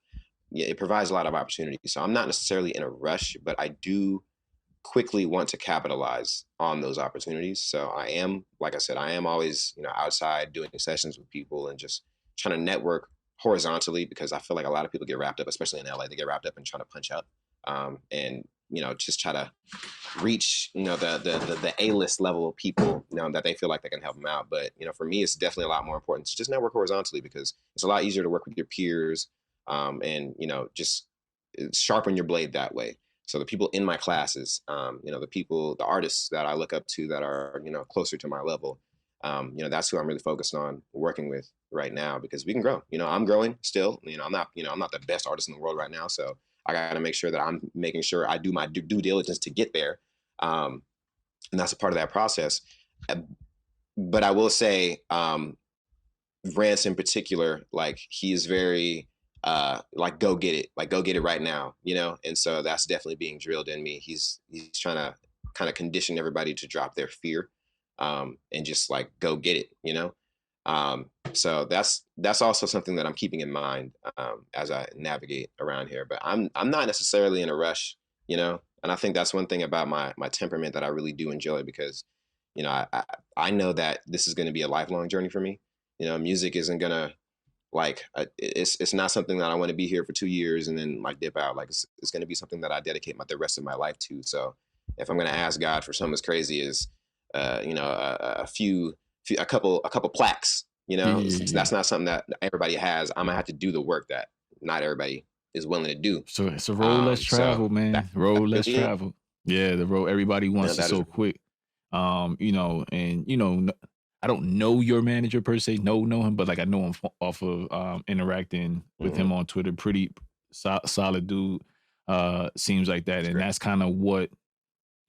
Yeah, it provides a lot of opportunities. So I'm not necessarily in a rush, but I do quickly want to capitalize on those opportunities. So I am, like I said, I am always, you know, outside doing sessions with people and just trying to network horizontally, because I feel like a lot of people get wrapped up, especially in LA, they get wrapped up in trying to punch up, and just try to reach the A-list level of people that they feel like they can help them out. But for me, it's definitely a lot more important to just network horizontally, because it's a lot easier to work with your peers, and just sharpen your blade that way. So the people in my classes, the artists that I look up to that are closer to my level, that's who I'm really focused on working with right now, because we can grow. I'm growing still. I'm not the best artist in the world right now, so I got to make sure that I'm making sure I do my due diligence to get there, and that's a part of that process. But I will say, Rance in particular, like, he is very like, go get it right now, and so that's definitely being drilled in me. He's trying to kind of condition everybody to drop their fear, and just like go get it. So that's also something that I'm keeping in mind, as I navigate around here. But I'm not necessarily in a rush, and I think that's one thing about my temperament that I really do enjoy, because I know that this is going to be a lifelong journey for me. Music isn't gonna, like, it's not something that I want to be here for 2 years and then like dip out. Like, it's going to be something that I dedicate the rest of my life to. So if I'm going to ask God for something as crazy as a couple plaques, that's not something that everybody has. I'm gonna have to do the work that not everybody is willing to do. So it's a road less travel, man. Road less travel. Yeah, the road everybody wants it so quick. And I don't know your manager per se, know him, but like I know him off of interacting with him on Twitter. Pretty solid dude. Seems like that, and that's kind of what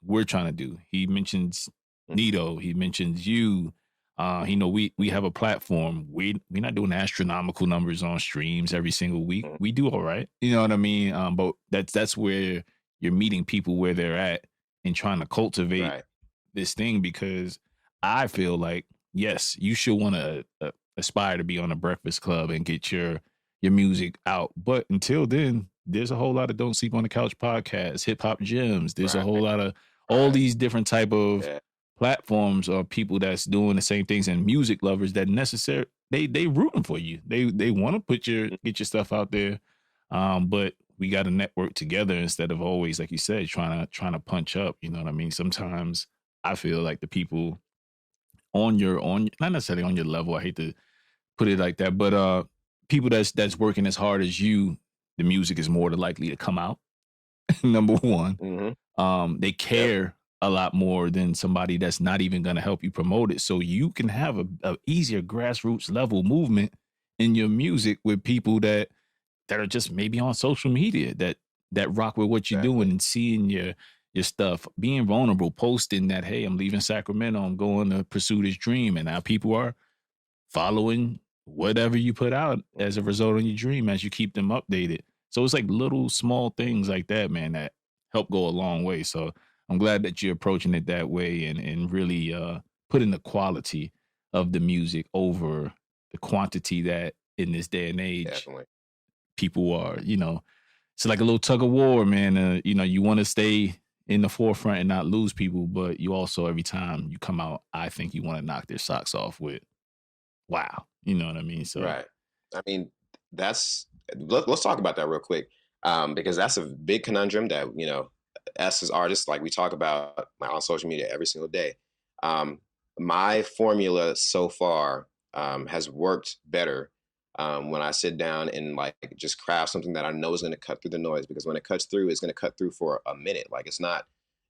we're trying to do. He mentions Nito. He mentions you. We have a platform. We're not doing astronomical numbers on streams every single week. We do all right. You know what I mean? But that's where you're meeting people where they're at and trying to cultivate this thing, because I feel like, yes, you should want to aspire to be on a Breakfast Club and get your music out. But until then, there's a whole lot of Don't Sleep on the Couch podcasts, Hip Hop Gems. There's a whole lot of all these different type of platforms or people that's doing the same things, and music lovers that they rooting for you. They want to get your stuff out there. But we got to network together instead of always, like you said, trying to punch up. You know what I mean? Sometimes I feel like the people on not necessarily on your level, I hate to put it like that, but people that's working as hard as you, the music is more likely to come out. Number one. They care a lot more than somebody that's not even going to help you promote it. So you can have a easier grassroots level movement in your music with people that are just maybe on social media that rock with what you're doing and seeing your stuff, being vulnerable, posting that, hey, I'm leaving Sacramento, I'm going to pursue this dream. And now people are following whatever you put out as a result of your dream as you keep them updated. So it's like little small things like that, man, that help go a long way. So I'm glad that you're approaching it that way and really putting the quality of the music over the quantity that in this day and age, people are, it's like a little tug of war, man. You want to stay in the forefront and not lose people, but you also, every time you come out, I think you want to knock their socks off with, wow. You know what I mean? So I mean, let's talk about that real quick, because that's a big conundrum that, us as artists, like we talk about on social media every single day. My formula so far has worked better when I sit down and like just craft something that I know is going to cut through the noise, because when it cuts through, it's going to cut through for a minute. Like,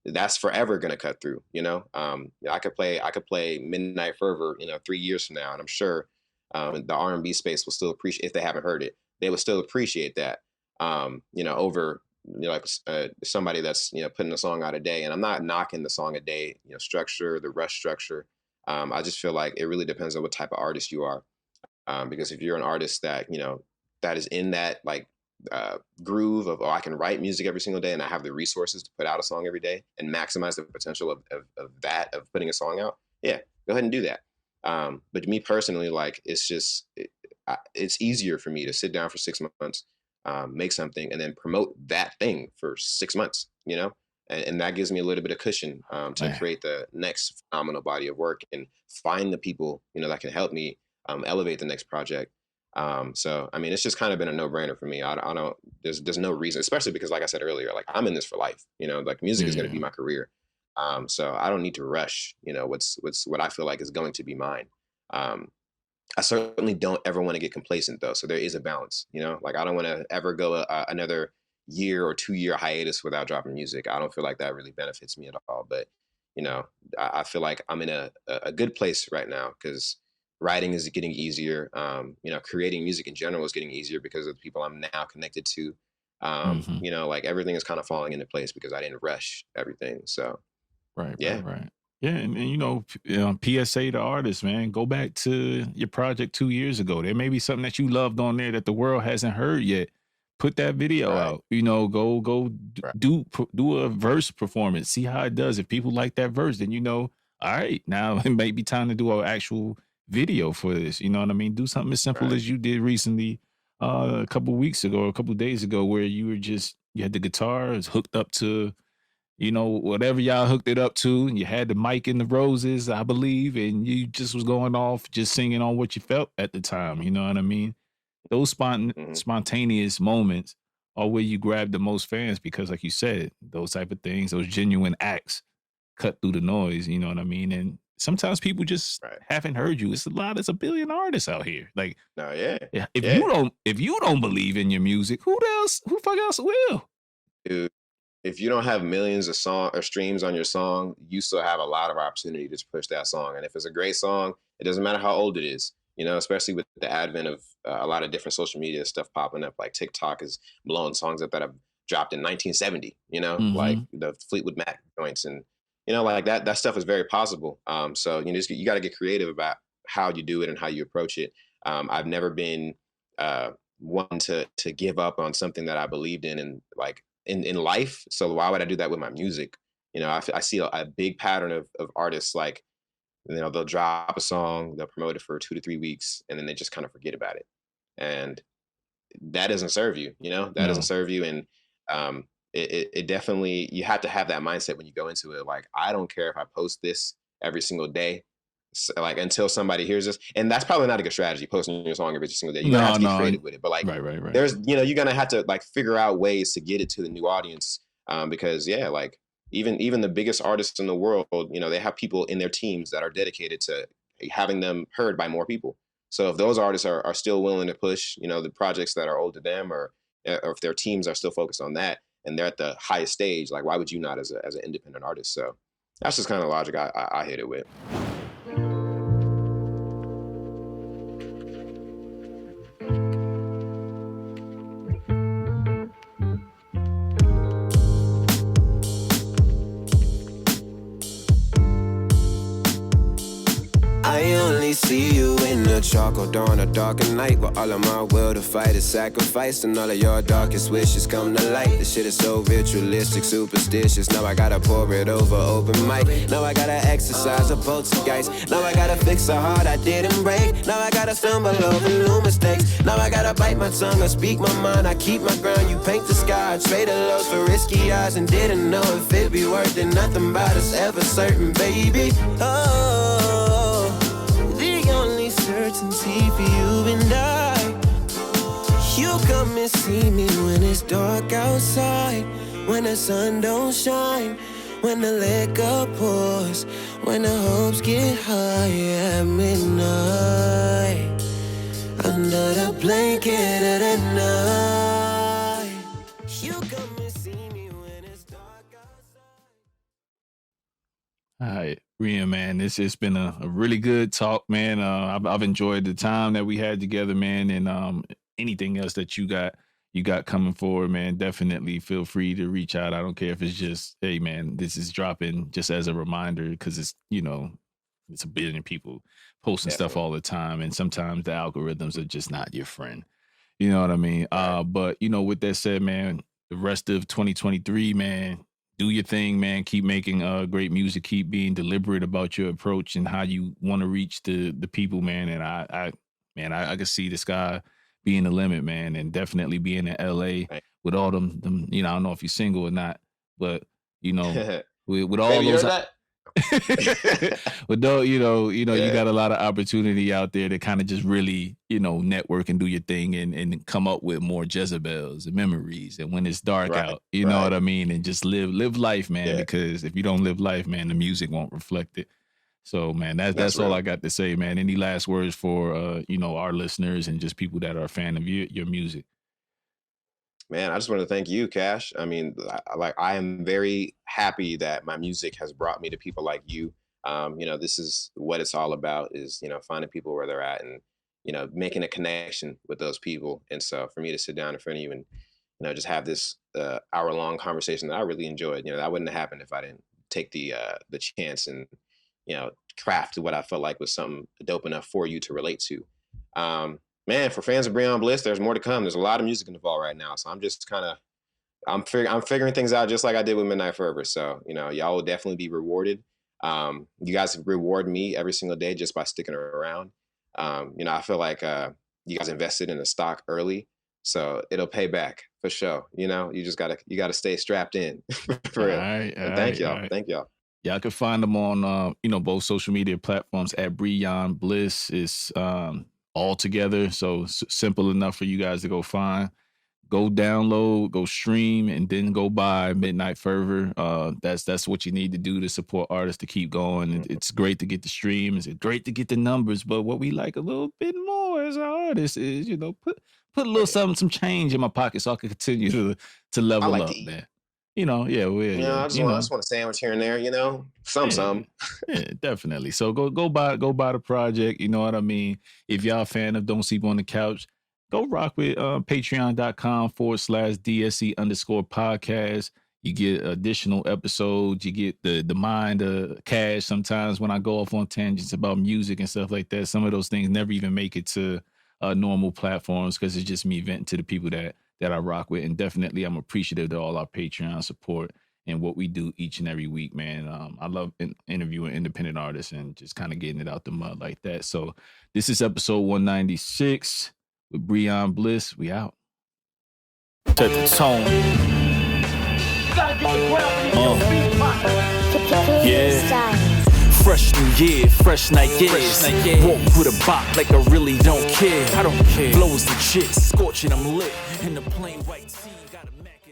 that's forever going to cut through, I could play Midnight Fervor, 3 years from now, and I'm sure the R&B space will still appreciate, if they haven't heard it, they will still appreciate that, over, like somebody that's, putting a song out a day. And I'm not knocking the song a day, structure, the rush structure. I just feel like it really depends on what type of artist you are. Because if you're an artist that, that is in that like groove of, I can write music every single day and I have the resources to put out a song every day and maximize the potential of putting a song out, yeah, go ahead and do that. But me personally, like, it's easier for me to sit down for 6 months, make something, and then promote that thing for 6 months, and that gives me a little bit of cushion to create the next phenomenal body of work and find the people, that can help me elevate the next project. So I mean, it's just kind of been a no-brainer for me. I don't. There's no reason, especially because, like I said earlier, like I'm in this for life. Like music is going to be my career. So I don't need to rush. What I feel like is going to be mine. I certainly don't ever want to get complacent though. So there is a balance. Like I don't want to ever go another year or 2-year hiatus without dropping music. I don't feel like that really benefits me at all. But I feel like I'm in a good place right now because writing is getting easier. Creating music in general is getting easier because of the people I'm now connected to. Like everything is kind of falling into place because I didn't rush everything. So Right. yeah. Yeah, and PSA to artists, man, go back to your project 2 years ago. There may be something that you loved on there that the world hasn't heard yet. Put that video Right. out. Go do a verse performance. See how it does. If people like that verse, then all right, now it may be time to do an actual video for this. You know what I mean? Do something as simple as you did recently, a couple weeks ago, or a couple days ago, where you had the guitar, it was hooked up to whatever y'all hooked it up to, and you had the mic in the roses, I believe, and you just was going off, just singing on what you felt at the time. You know what I mean? Those spontaneous moments are where you grab the most fans because, like you said, those type of things, those genuine acts cut through the noise. You know what I mean? And sometimes people just haven't heard you. It's a billion artists out here. Like, no, yeah. If you don't believe in your music, who fuck else will? Dude, if you don't have millions of song or streams on your song, you still have a lot of opportunity to push that song. And if it's a great song, it doesn't matter how old it is, especially with the advent of a lot of different social media stuff popping up, like TikTok is blowing songs up that have dropped in 1970, like the Fleetwood Mac joints and, like that stuff is very possible. So, you got to get creative about how you do it and how you approach it. I've never been one to give up on something that I believed in and like, in life. So why would I do that with my music? I see a big pattern of artists, like, they'll drop a song, they'll promote it for 2 to 3 weeks, and then they just kind of forget about it. And that doesn't serve you, doesn't serve you. And it definitely, you have to have that mindset when you go into it. Like, I don't care if I post this every single day, like until somebody hears this. And that's probably not a good strategy, posting your song every single day. You gotta have to get creative with it. But like, right. There's, you're gonna have to like figure out ways to get it to the new audience. Because like even the biggest artists in the world, they have people in their teams that are dedicated to having them heard by more people. So if those artists are still willing to push, the projects that are old to them, or if their teams are still focused on that and they're at the highest stage, like why would you not as an independent artist? So that's just kind of the logic I hit it with. I only see you in the charcoal dawn, a darker night, where all of my will to fight is sacrificed, and all of your darkest wishes come to light. This shit is so ritualistic, superstitious. Now I gotta pour it over open mic. Now I gotta exercise a poltergeist. Now I gotta fix a heart I didn't break. Now I gotta stumble over new mistakes. Now I gotta bite my tongue or speak my mind. I keep my ground, you paint the sky. I traded lows for risky eyes and didn't know if it'd be worth it. Nothing about us ever certain, baby. Certainty for you and I. You come and see me when it's dark outside, when the sun don't shine, when the liquor pours, when the hopes get high at midnight, under the blanket of the night. You come and see me when it's dark outside. All right, Breyan, man, it's been a really good talk, man. I've enjoyed the time that we had together, man, and anything else that you got coming forward, man, definitely feel free to reach out. I don't care if it's just, hey, man, this is dropping just as a reminder, because it's a billion people posting stuff all the time, and sometimes the algorithms are just not your friend. You know what I mean? But with that said, man, the rest of 2023, man, do your thing, man. Keep making great music. Keep being deliberate about your approach and how you want to reach the people, man. And I can see the sky being the limit, man, and definitely being in LA with all them. I don't know if you're single or not, but with all Baby, those. But though, you got a lot of opportunity out there to kind of just really, network and do your thing and come up with more Jezebels and memories. And when it's dark out, you know what I mean? And just live life, man, because if you don't live life, man, the music won't reflect it. So, man, that's all I got to say, man. Any last words for, our listeners and just people that are a fan of your music? Man, I just want to thank you, Cash. I mean, I am very happy that my music has brought me to people like you. This is what it's all about is, finding people where they're at and, making a connection with those people. And so for me to sit down in front of you and, just have this hour-long conversation that I really enjoyed, that wouldn't have happened if I didn't take the chance and, craft what I felt like was something dope enough for you to relate to. Man, for fans of Breyan Bliss, there's more to come. There's a lot of music in the vault right now. So I'm just I'm figuring things out just like I did with Midnight Fervor. So, y'all will definitely be rewarded. You guys reward me every single day just by sticking around. I feel like you guys invested in the stock early, so it'll pay back for sure. You just gotta stay strapped in for real. Thank y'all. Thank y'all. Y'all can find them on, both social media platforms at Breyan Bliss. It's all together. So simple enough for you guys to go find. Go download, go stream, and then go buy Midnight Fervor. That's what you need to do to support artists to keep going. It's great to get the streams. It's great to get the numbers. But what we like a little bit more as an artist is, put a little something, some change in my pocket so I can continue to level up, man. I just want a sandwich here and there, some. Yeah, definitely. So go buy the project. You know what I mean? If y'all a fan of Don't Sleep on the Couch, go rock with patreon.com/DSC_podcast. You get additional episodes. You get the mind of Cash sometimes when I go off on tangents about music and stuff like that. Some of those things never even make it to normal platforms because it's just me venting to the people that I rock with. And definitely I'm appreciative to all our Patreon support and what we do each and every week, man. I love interviewing independent artists and just kind of getting it out the mud like that. So this is episode 196 with Breyan Bliss. We out. Set the tone. Fresh new year, fresh night, walk with a bop like I really don't care. I don't care. Blows the shit, scorching, I'm lit. In the plain white tee, got a Mac.